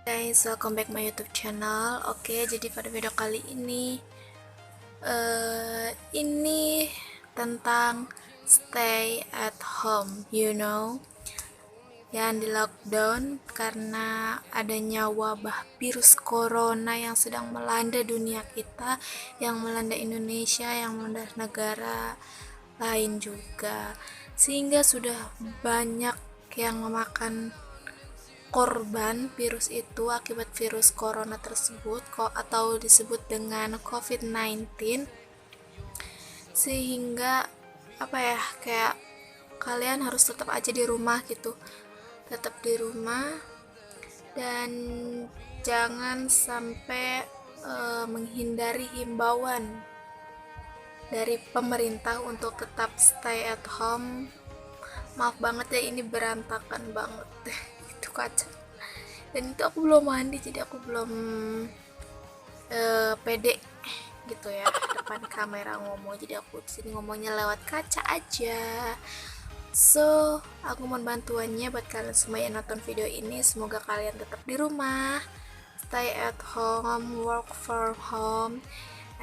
Guys, welcome back my YouTube channel. Oke, jadi pada video kali ini tentang stay at home, yang di lockdown karena adanya wabah virus corona yang sedang melanda dunia kita, yang melanda Indonesia, yang melanda negara lain juga, sehingga sudah banyak yang memakan korban virus itu akibat virus corona tersebut atau disebut dengan COVID-19, sehingga kayak kalian harus tetap aja di rumah gitu, tetap di rumah dan jangan sampai menghindari himbauan dari pemerintah untuk tetap stay at home. Maaf banget ya, ini berantakan banget itu kaca, dan itu aku belum mandi jadi aku belum pede gitu ya depan kamera ngomong, jadi aku disini ngomongnya lewat kaca aja. So, aku mohon bantuannya buat kalian semua yang nonton video ini. Semoga kalian tetap di rumah, stay at home, work from home,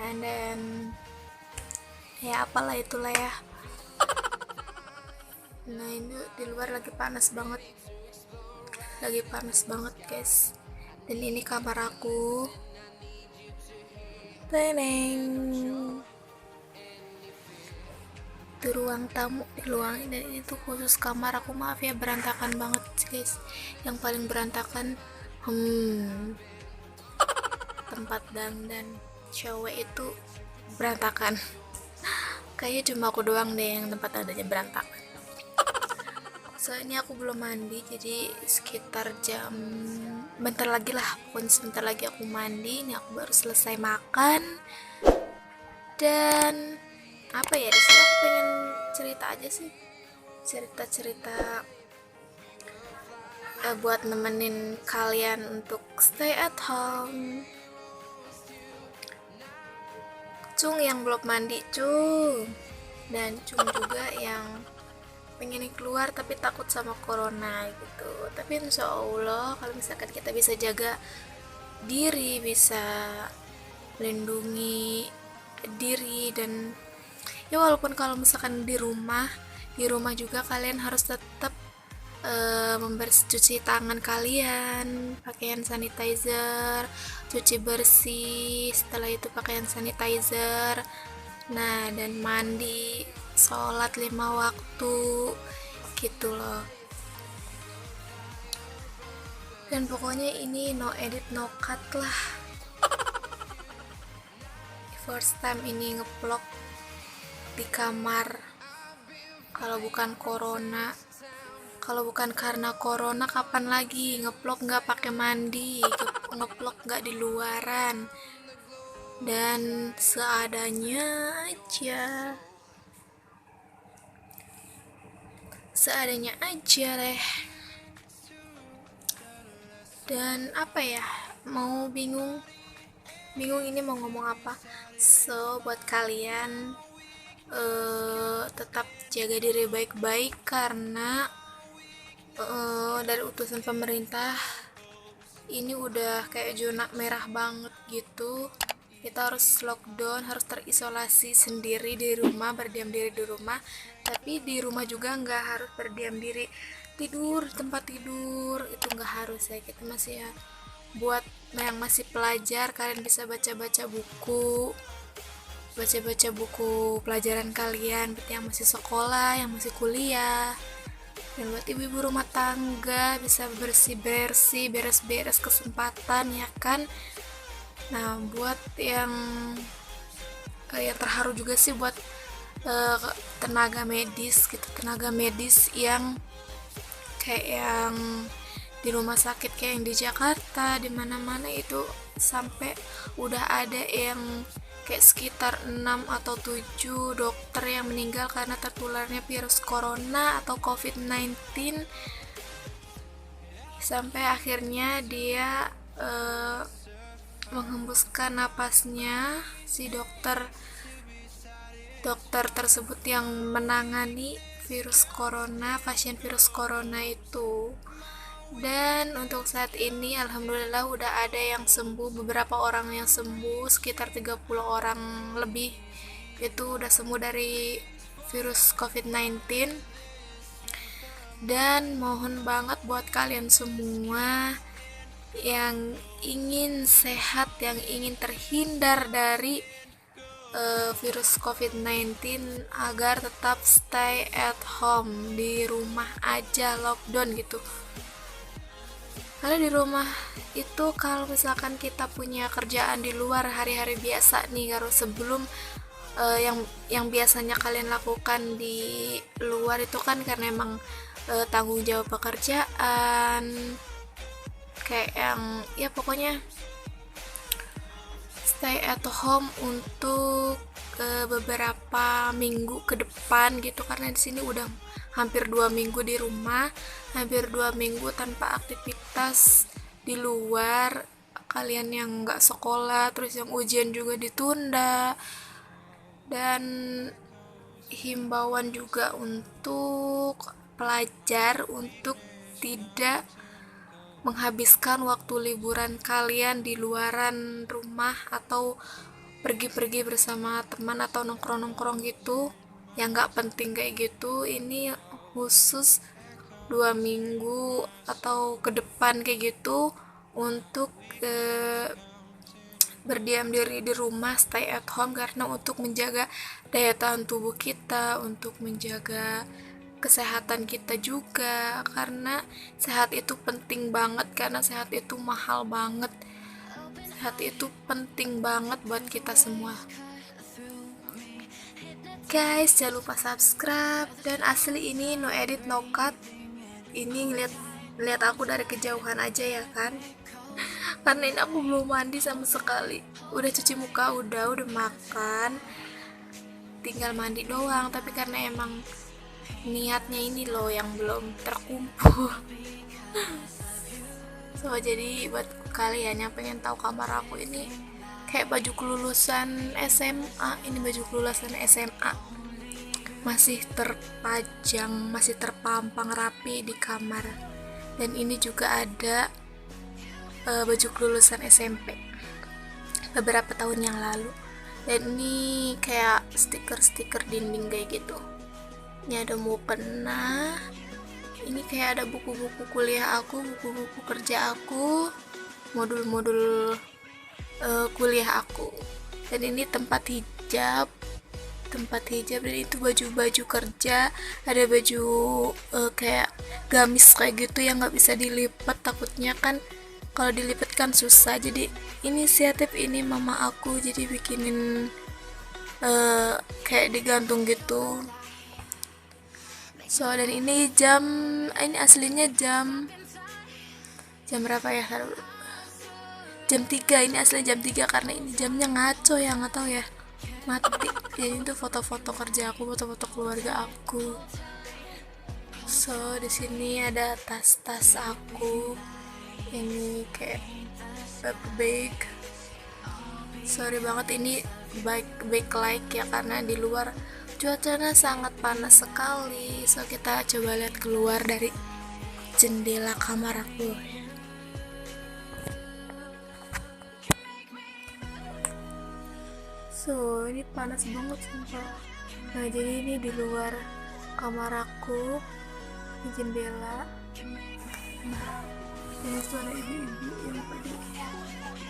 and then ya apalah itulah ya. Nah, ini di luar lagi panas banget guys, dan ini kamar aku. Teneng, itu ruang tamu di ruang ini, dan itu khusus kamar aku. Maaf ya berantakan banget guys, yang paling berantakan tempat dandan cewek itu berantakan. Kayaknya cuma aku doang deh yang tempat dandannya berantakan. So, ini aku belum mandi, jadi sekitar bentar lagi lah, pokoknya sebentar lagi aku mandi. Ini aku baru selesai makan, dan di sini aku pengen cerita aja sih, cerita buat nemenin kalian untuk stay at home. Cung yang belum mandi, Cung, dan Cung juga yang pengen keluar tapi takut sama corona gitu. Tapi insya Allah kalau misalkan kita bisa jaga diri, bisa melindungi diri, dan ya walaupun kalau misalkan di rumah juga kalian harus tetap cuci tangan kalian, pakaian sanitizer, cuci bersih, setelah itu pakaian sanitizer, nah, dan mandi, sholat 5 waktu gitu loh. Dan pokoknya ini no edit no cut lah. First time ini ngevlog di kamar. Kalau bukan karena corona, kapan lagi ngevlog nggak pakai mandi, ngevlog nggak di luaran, dan seadanya deh. Dan mau bingung ini mau ngomong apa. So, buat kalian tetap jaga diri baik-baik, karena dari utusan pemerintah ini udah kayak zona merah banget gitu. Kita harus lockdown, harus terisolasi sendiri di rumah, berdiam diri di rumah. Tapi di rumah juga nggak harus berdiam diri, tidur tempat tidur itu nggak harus ya. Kita masih ya, buat yang masih pelajar, kalian bisa baca-baca buku pelajaran kalian. Buat yang masih sekolah, yang masih kuliah, dan buat ibu-ibu rumah tangga bisa beres-beres kesempatan ya kan. Nah, buat yang terharu juga sih buat tenaga medis yang kayak yang di rumah sakit, kayak yang di Jakarta, di mana-mana itu sampai udah ada yang kayak sekitar 6 atau 7 dokter yang meninggal karena tertularnya virus corona atau COVID-19, sampai akhirnya dia menghembuskan napasnya, si dokter tersebut yang menangani pasien virus corona itu. Dan untuk saat ini alhamdulillah udah ada yang sembuh, beberapa orang yang sembuh, sekitar 30 orang lebih itu udah sembuh dari virus COVID-19. Dan mohon banget buat kalian semua yang ingin sehat, yang ingin terhindar dari virus COVID-19 agar tetap stay at home, di rumah aja, lockdown gitu. Karena di rumah itu kalau misalkan kita punya kerjaan di luar hari-hari biasa nih, kalau sebelum yang biasanya kalian lakukan di luar itu kan karena emang tanggung jawab pekerjaan, kayak yang ya pokoknya stay at home untuk beberapa minggu ke depan gitu, karena di sini udah hampir 2 minggu di rumah, hampir 2 minggu tanpa aktivitas di luar. Kalian yang nggak sekolah, terus yang ujian juga ditunda, dan himbauan juga untuk pelajar untuk tidak menghabiskan waktu liburan kalian di luaran rumah atau pergi-pergi bersama teman atau nongkrong-nongkrong gitu yang nggak penting kayak gitu. Ini khusus 2 minggu atau ke depan kayak gitu untuk berdiam diri di rumah, stay at home, karena untuk menjaga daya tahan tubuh kita, untuk menjaga kesehatan kita juga, karena sehat itu penting banget, karena sehat itu mahal banget, sehat itu penting banget buat kita semua. Guys, jangan lupa subscribe. Dan asli ini no edit no cut, ini ngeliat aku dari kejauhan aja ya kan, karena ini aku belum mandi sama sekali, udah cuci muka, udah makan, tinggal mandi doang. Tapi karena emang niatnya ini loh yang belum terkumpul. So jadi buat kalian yang pengen tahu kamar aku ini kayak baju kelulusan SMA, ini baju kelulusan SMA masih terpajang, masih terpampang rapi di kamar. Dan ini juga ada baju kelulusan SMP beberapa tahun yang lalu, dan ini kayak stiker-stiker dinding kayak gitu. Ini ada mukena, ini kayak ada buku-buku kuliah aku, buku-buku kerja aku, modul-modul kuliah aku. Dan ini tempat hijab, dan itu baju-baju kerja, ada baju kayak gamis kayak gitu yang nggak bisa dilipat, takutnya kan kalau dilipat kan susah. Jadi inisiatif ini mama aku, jadi bikinin kayak digantung gitu. So, dan ini ini aslinya jam berapa ya? Jam 3, ini aslinya jam 3 karena ini jamnya ngaco ya, nggak tahu ya, mati. Jadi itu foto-foto kerja aku, foto-foto keluarga aku. So, di sini ada tas-tas aku. Ini kayak bag. Sorry banget ini backlight ya, karena di luar cuacanya sangat panas sekali. So kita coba lihat keluar dari jendela kamar aku. So ini panas banget sumpah. Nah jadi ini di luar kamar aku, di jendela. Nah ini tuh ada ibu-ibu yang pergi,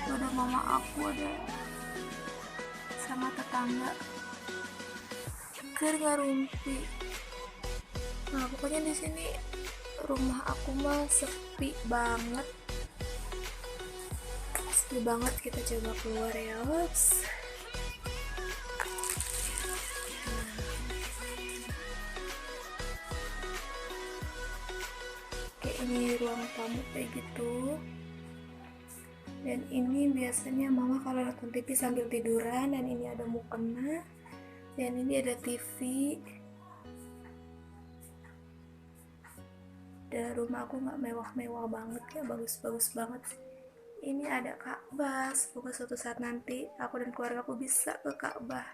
ada mama aku, ada sama tetangga ker ngarumpi. Nah pokoknya di sini rumah aku mah sepi banget, kita coba keluar ya. Ups. Kayak ini ruang tamu kayak gitu. Dan ini biasanya mama kalau nonton TV sambil tiduran. Dan ini ada mukena, dan ini ada TV. Dan rumah aku nggak mewah-mewah banget, kayak bagus-bagus banget. Ini ada Ka'bah, semoga suatu saat nanti aku dan keluarga aku bisa ke Ka'bah.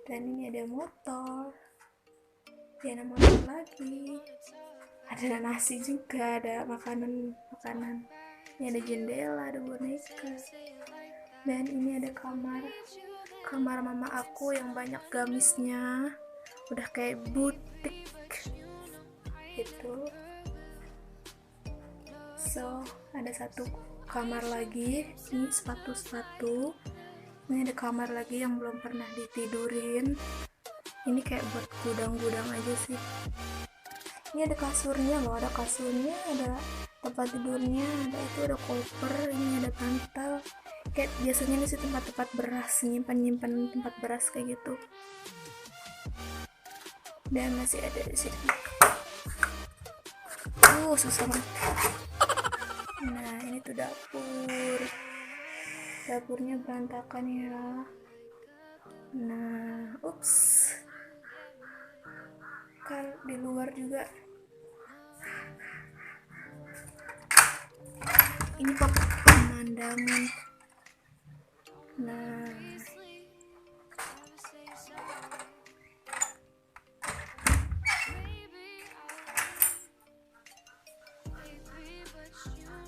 Dan ini ada motor, dan ada motor lagi. ada nasi juga, ada makanan. Ini ada jendela, ada boneka, dan ini ada kamar mama aku yang banyak gamisnya, udah kayak butik gitu. So ada satu kamar lagi, ini sepatu. Ini ada kamar lagi yang belum pernah ditidurin. Ini kayak buat gudang aja sih. Ini ada kasurnya loh, ada tempat tidurnya, ada koper, ini ada bantal. Kayak biasanya ini sih tempat beras, nyimpan tempat beras kayak gitu. Dan masih ada di sini. Susah banget. Nah, ini tuh dapurnya berantakan ya. Nah, kalau di luar juga ini pemandangan. Nah,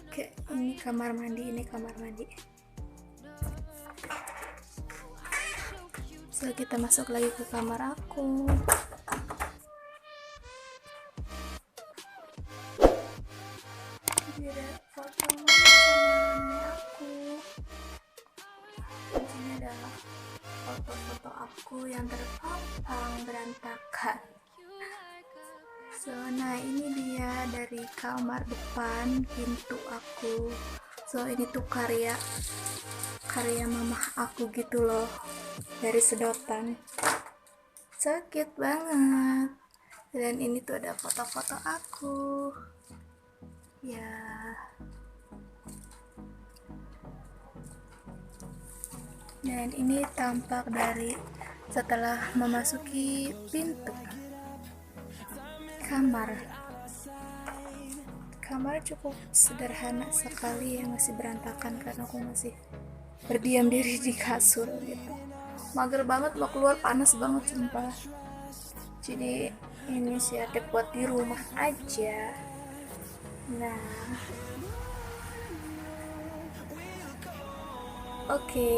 oke, ini kamar mandi. So kita masuk lagi ke kamar aku. Ini ada foto aku. Di sini ada foto-foto aku yang terpampang berantakan. So, nah ini dia dari kamar depan, pintu aku. So ini tuh karya mama aku gitu loh, dari sedotan. Sakit banget. Dan ini tuh ada foto-foto aku. Ya. Dan ini tampak dari setelah memasuki pintu kamar cukup sederhana sekali ya, masih berantakan karena aku masih berdiam diri di kasur gitu. Mager banget, mau keluar panas banget sumpah. Jadi ini inisiatif buat di rumah aja. Nah, oke.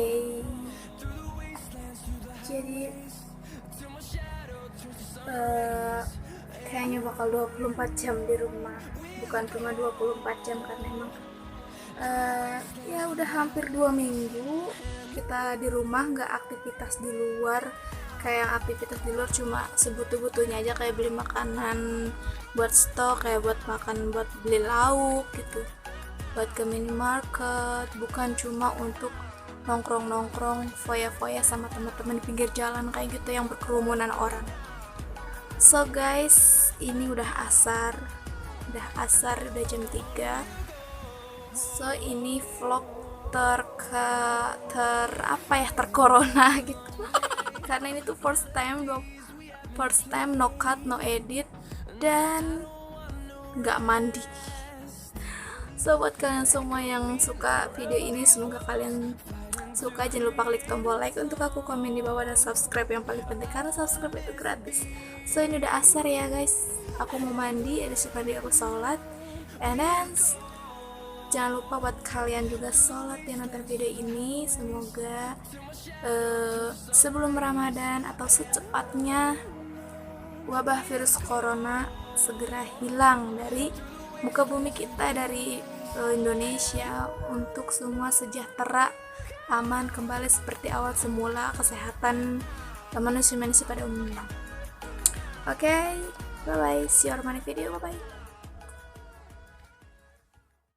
Jadi kayaknya bakal 24 jam di rumah, bukan cuma 24 jam karena emang ya udah hampir 2 minggu kita di rumah, nggak aktivitas di luar. Kayak aktivitas di luar cuma sebutuh-butuhnya aja, kayak beli makanan buat stok, kayak buat makan, buat beli lauk gitu, buat ke minimarket, bukan cuma untuk nongkrong foya-foya sama teman-teman di pinggir jalan kayak gitu yang berkerumunan orang. So guys, ini udah asar, udah jam 3. So ini vlog tercorona gitu. Karena ini tuh first time no cut, no edit, dan nggak mandi. So buat kalian semua yang suka video ini, semoga kalian suka. Jangan lupa klik tombol like untuk aku, komen di bawah, dan subscribe yang paling penting karena subscribe itu gratis. So ini udah asar ya guys, aku mau mandi, habis mandi aku sholat, and then jangan lupa buat kalian juga sholat yang nonton video ini. Semoga sebelum Ramadan atau secepatnya wabah virus corona segera hilang dari muka bumi kita, dari Indonesia, untuk semua sejahtera, aman, kembali seperti awal semula, kesehatan manusia pada umumnya. Oke, bye bye, see you on my video, bye bye.